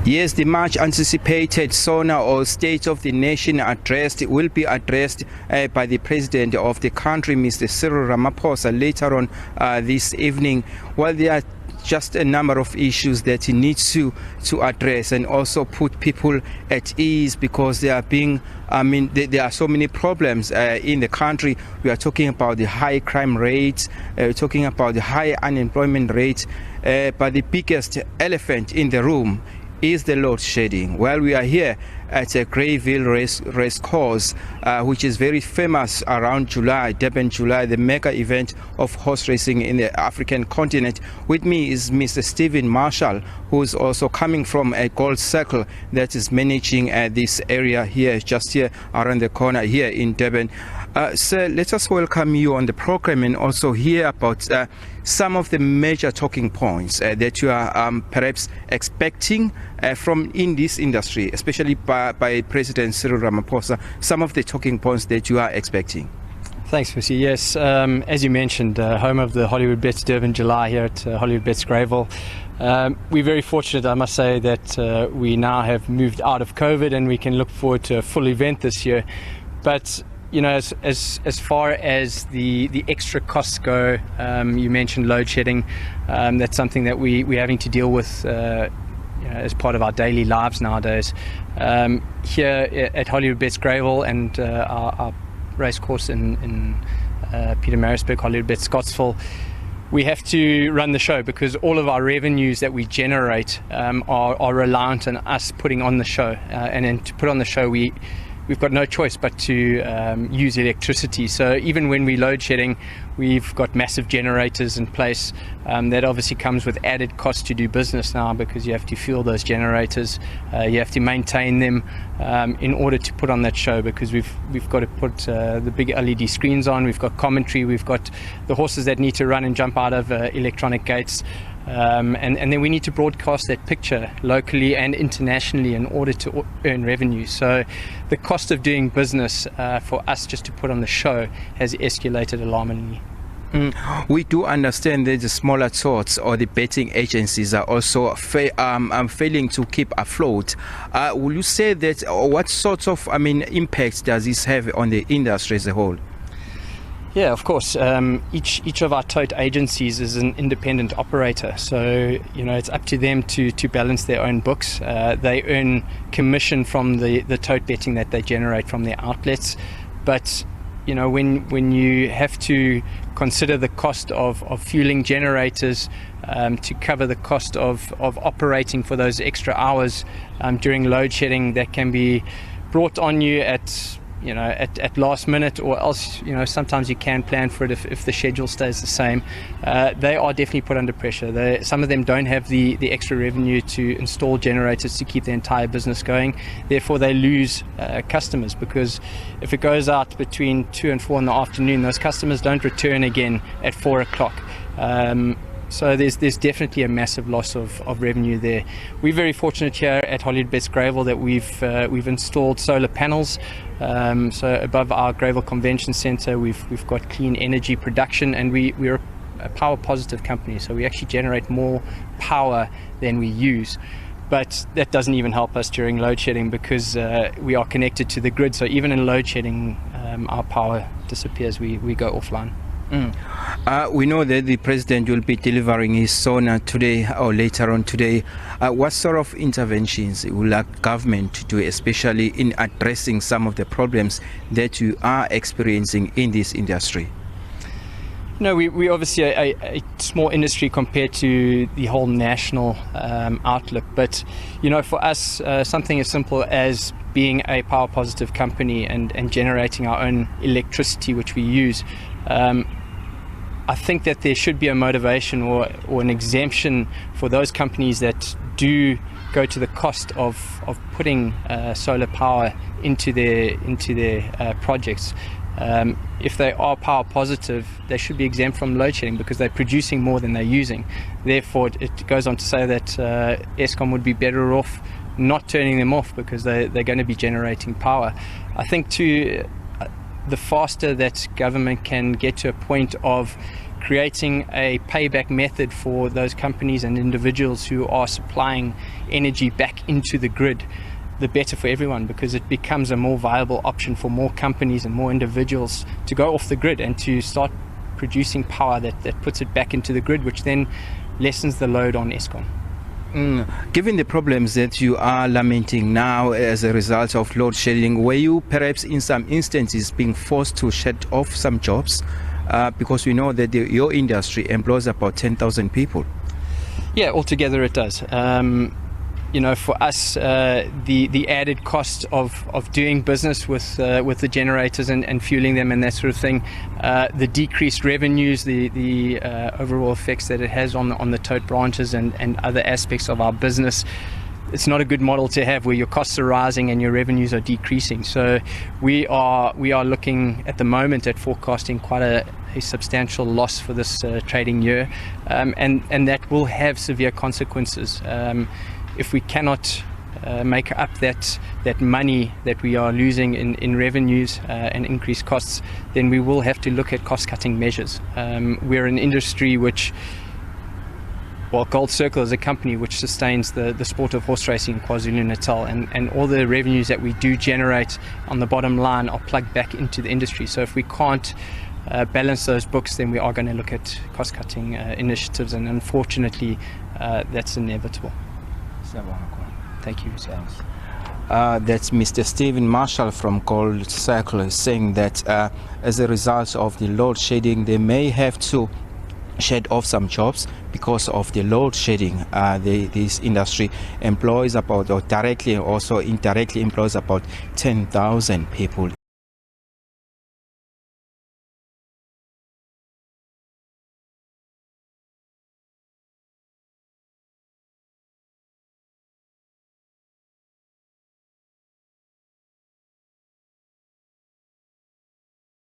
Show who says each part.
Speaker 1: Yes, the much anticipated SONA or State of the Nation address will be addressed by the President of the country, Mr. Cyril Ramaphosa, later on this evening. Well, there are just a number of issues that he needs to address and also put people at ease, because there are so many problems in the country. We are talking about the high crime rates, we're talking about the high unemployment rate, but the biggest elephant in the room is the load shedding. Well, we are here at a Greyville race course, which is very famous around July, Durban July, the mega event of horse racing in the African continent. With me is Mr. Stephen Marshall, who is also coming from a Gold Circle that is managing this area here, just here around the corner here in Durban. Sir, let us welcome you on the program and also hear about some of the major talking points that you are perhaps expecting from in this industry, especially by President Cyril Ramaphosa, some of the talking points that you are expecting.
Speaker 2: Thanks, Vusi. Yes, as you mentioned, home of the Hollywood Bets Durban July here at Hollywood Bets Greyville. We're very fortunate, I must say, that we now have moved out of COVID and we can look forward to a full event this year. But you know, as far as the extra costs go, you mentioned load shedding. That's something that we're having to deal with as part of our daily lives nowadays. Here at Hollywood Bets Greyville and our race course in Pietermaritzburg, Hollywood Bets Scottsville, we have to run the show because all of our revenues that we generate are reliant on us putting on the show. And then to put on the show, we've got no choice but to use electricity. So even when we're load shedding, we've got massive generators in place. That obviously comes with added cost to do business now, because you have to fuel those generators. You have to maintain them in order to put on that show, because we've got to put the big LED screens on. We've got commentary. We've got the horses that need to run and jump out of electronic gates. And then we need to broadcast that picture locally and internationally in order to earn revenue. So the cost of doing business for us just to put on the show has escalated alarmingly.
Speaker 1: We do understand that the smaller sorts or the betting agencies are also failing to keep afloat. Will you say that, or what sorts of impact does this have on the industry as a whole?
Speaker 2: Yeah, of course. Each of our tote agencies is an independent operator, so it's up to them to balance their own books. They earn commission from the tote betting that they generate from their outlets, but when you have to consider the cost of fueling generators to cover the cost of operating for those extra hours during load shedding, that can be brought on you at last minute, or else sometimes you can plan for it if the schedule stays the same. They are definitely put under pressure. Some of them don't have the extra revenue to install generators to keep their entire business going. Therefore they lose customers, because if it goes out between 2 and 4 in the afternoon, those customers don't return again at 4 o'clock. So there's definitely a massive loss of revenue there. We're very fortunate here at Hollywood Bets Greyville that we've installed solar panels. So above our Greyville Convention Centre, we've got clean energy production, and we're a power positive company, so we actually generate more power than we use. But that doesn't even help us during load shedding, because we are connected to the grid. So even in load shedding, our power disappears. We go offline.
Speaker 1: We know that the president will be delivering his SONA today or later on today. What sort of interventions will our government do, especially in addressing some of the problems that you are experiencing in this industry?
Speaker 2: We obviously a small industry compared to the whole national outlook, but for us, something as simple as being a power positive company and generating our own electricity, which we use, I think that there should be a motivation or an exemption for those companies that do go to the cost of putting solar power into their projects. If they are power positive, they should be exempt from load shedding, because they're producing more than they're using. Therefore, it goes on to say that Eskom would be better off not turning them off, because they're going to be generating power. I think too, the faster that government can get to a point of creating a payback method for those companies and individuals who are supplying energy back into the grid, the better for everyone, because it becomes a more viable option for more companies and more individuals to go off the grid and to start producing power that puts it back into the grid, which then lessens the load on Eskom.
Speaker 1: Given the problems that you are lamenting now as a result of load shedding, were you perhaps in some instances being forced to shed off some jobs? Because we know that your industry employs about 10,000 people.
Speaker 2: Yeah, altogether it does. For us, the added cost of doing business with the generators and fueling them and that sort of thing, the decreased revenues, the overall effects that it has on the tote branches and other aspects of our business. It's not a good model to have where your costs are rising and your revenues are decreasing. So we are looking at the moment at forecasting quite a substantial loss for this trading year, and that will have severe consequences. If we cannot make up that money that we are losing in revenues and increased costs, then we will have to look at cost-cutting measures. We're an industry which, Gold Circle is a company which sustains the sport of horse racing in KwaZulu-Natal, and all the revenues that we do generate on the bottom line are plugged back into the industry. So if we can't balance those books, then we are going to look at cost-cutting initiatives, and unfortunately that's inevitable. Thank you.
Speaker 1: That's Mr. Stephen Marshall from Gold Circle saying that as a result of the load shedding, they may have to shed off some jobs because of the load shedding. This industry employs about, or directly also indirectly employs about 10,000 people